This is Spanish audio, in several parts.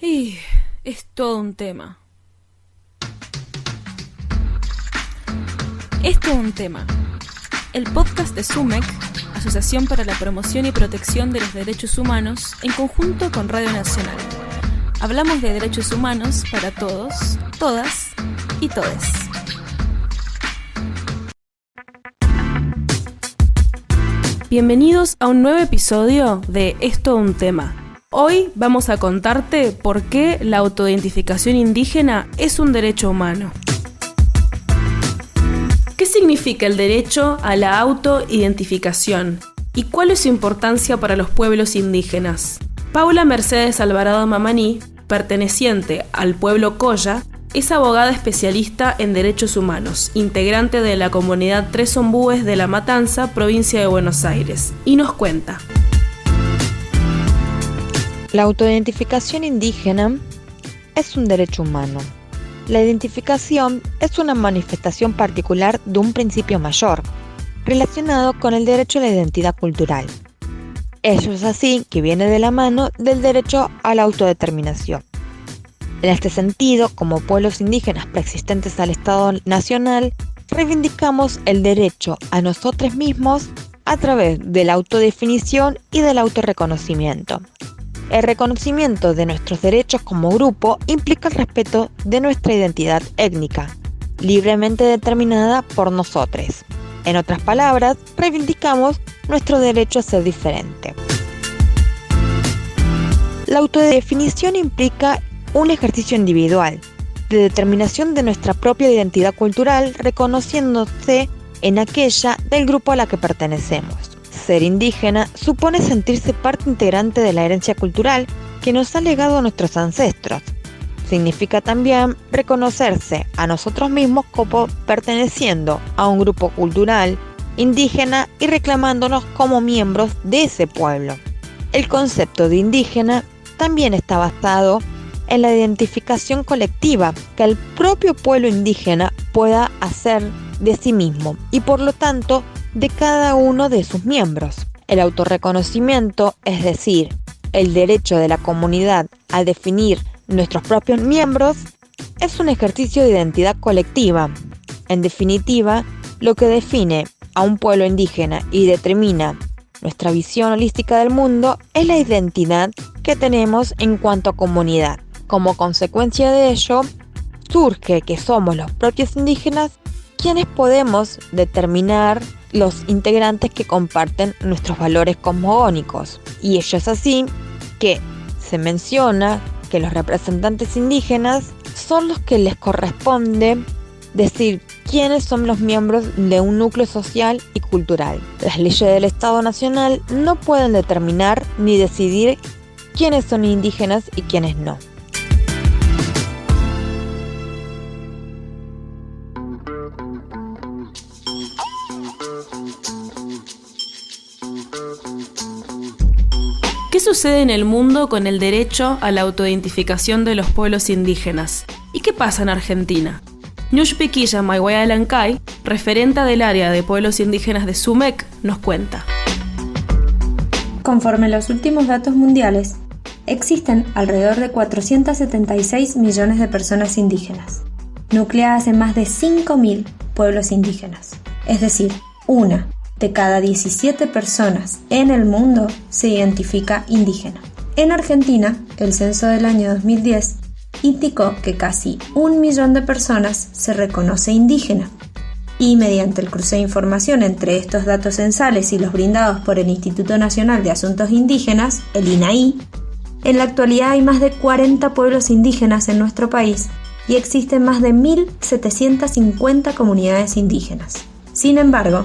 Y es todo un tema. Es todo un tema. El podcast de SUMEC, Asociación para la Promoción y Protección de los Derechos Humanos, en conjunto con Radio Nacional. Hablamos de derechos humanos para todos, todas y todes. Bienvenidos a un nuevo episodio de Es todo un tema. Hoy vamos a contarte por qué la autoidentificación indígena es un derecho humano. ¿Qué significa el derecho a la autoidentificación? ¿Y cuál es su importancia para los pueblos indígenas? Paula Mercedes Alvarado Mamaní, perteneciente al pueblo Colla, es abogada especialista en derechos humanos, integrante de la comunidad Tres Ombúes de La Matanza, provincia de Buenos Aires, y nos cuenta. La autoidentificación indígena es un derecho humano. La identificación es una manifestación particular de un principio mayor, relacionado con el derecho a la identidad cultural. Eso es así que viene de la mano del derecho a la autodeterminación. En este sentido, como pueblos indígenas preexistentes al Estado Nacional, reivindicamos el derecho a nosotros mismos a través de la autodefinición y del autorreconocimiento. El reconocimiento de nuestros derechos como grupo implica el respeto de nuestra identidad étnica, libremente determinada por nosotros. En otras palabras, reivindicamos nuestro derecho a ser diferente. La autodefinición implica un ejercicio individual de determinación de nuestra propia identidad cultural, reconociéndose en aquella del grupo a la que pertenecemos. Ser indígena supone sentirse parte integrante de la herencia cultural que nos ha legado a nuestros ancestros. Significa también reconocerse a nosotros mismos como perteneciendo a un grupo cultural indígena y reclamándonos como miembros de ese pueblo. El concepto de indígena también está basado en la identificación colectiva que el propio pueblo indígena pueda hacer de sí mismo y por lo tanto de cada uno de sus miembros. El autorreconocimiento, es decir, el derecho de la comunidad a definir nuestros propios miembros, es un ejercicio de identidad colectiva. En definitiva, lo que define a un pueblo indígena y determina nuestra visión holística del mundo es la identidad que tenemos en cuanto a comunidad. Como consecuencia de ello, surge que somos los propios indígenas quienes podemos determinar los integrantes que comparten nuestros valores cosmogónicos. Y ello es así que se menciona que los representantes indígenas son los que les corresponde decir quiénes son los miembros de un núcleo social y cultural. Las leyes del Estado Nacional no pueden determinar ni decidir quiénes son indígenas y quiénes no. ¿Qué sucede en el mundo con el derecho a la autoidentificación de los pueblos indígenas? ¿Y qué pasa en Argentina? Ñushpiquilla Mayhuaya Lancay, referenta del área de pueblos indígenas de SUMEC, nos cuenta. Conforme los últimos datos mundiales, existen alrededor de 476 millones de personas indígenas, nucleadas en más de 5.000 pueblos indígenas. Es decir, una de cada 17 personas en el mundo se identifica indígena. En Argentina, el censo del año 2010 indicó que casi 1 millón de personas se reconoce indígena. Y mediante el cruce de información entre estos datos censales y los brindados por el Instituto Nacional de Asuntos Indígenas, el INAI, en la actualidad hay más de 40 pueblos indígenas en nuestro país y existen más de 1.750 comunidades indígenas. Sin embargo,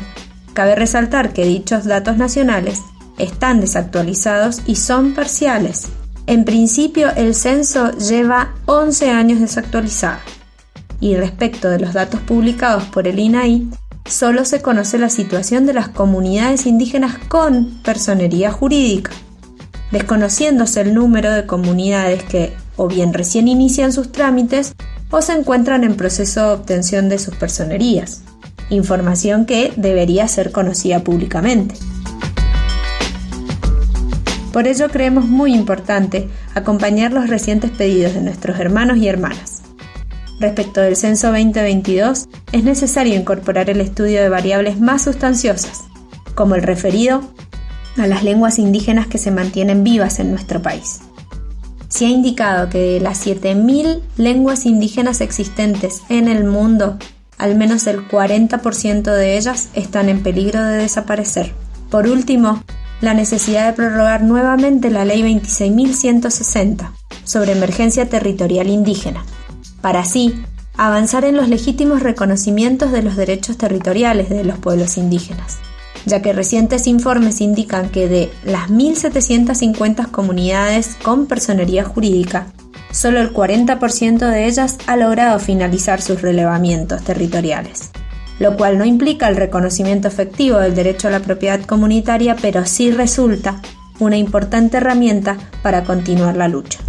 cabe resaltar que dichos datos nacionales están desactualizados y son parciales. En principio, el censo lleva 11 años desactualizado. Y respecto de los datos publicados por el INAI, solo se conoce la situación de las comunidades indígenas con personería jurídica, desconociéndose el número de comunidades que o bien recién inician sus trámites o se encuentran en proceso de obtención de sus personerías. Información que debería ser conocida públicamente. Por ello creemos muy importante acompañar los recientes pedidos de nuestros hermanos y hermanas. Respecto del censo 2022, es necesario incorporar el estudio de variables más sustanciosas, como el referido a las lenguas indígenas que se mantienen vivas en nuestro país. Se ha indicado que de las 7.000 lenguas indígenas existentes en el mundo, al menos el 40% de ellas están en peligro de desaparecer. Por último, la necesidad de prorrogar nuevamente la Ley 26.160 sobre emergencia territorial indígena, para así avanzar en los legítimos reconocimientos de los derechos territoriales de los pueblos indígenas, ya que recientes informes indican que de las 1.750 comunidades con personería jurídica, solo el 40% de ellas ha logrado finalizar sus relevamientos territoriales, lo cual no implica el reconocimiento efectivo del derecho a la propiedad comunitaria, pero sí resulta una importante herramienta para continuar la lucha.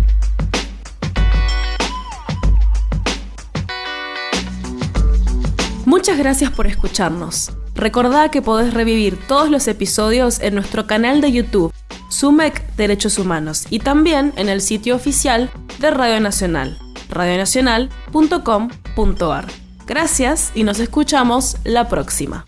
Muchas gracias por escucharnos. Recordá que podés revivir todos los episodios en nuestro canal de YouTube, SUMEC Derechos Humanos, y también en el sitio oficial de Radio Nacional, radionacional.com.ar. Gracias y nos escuchamos la próxima.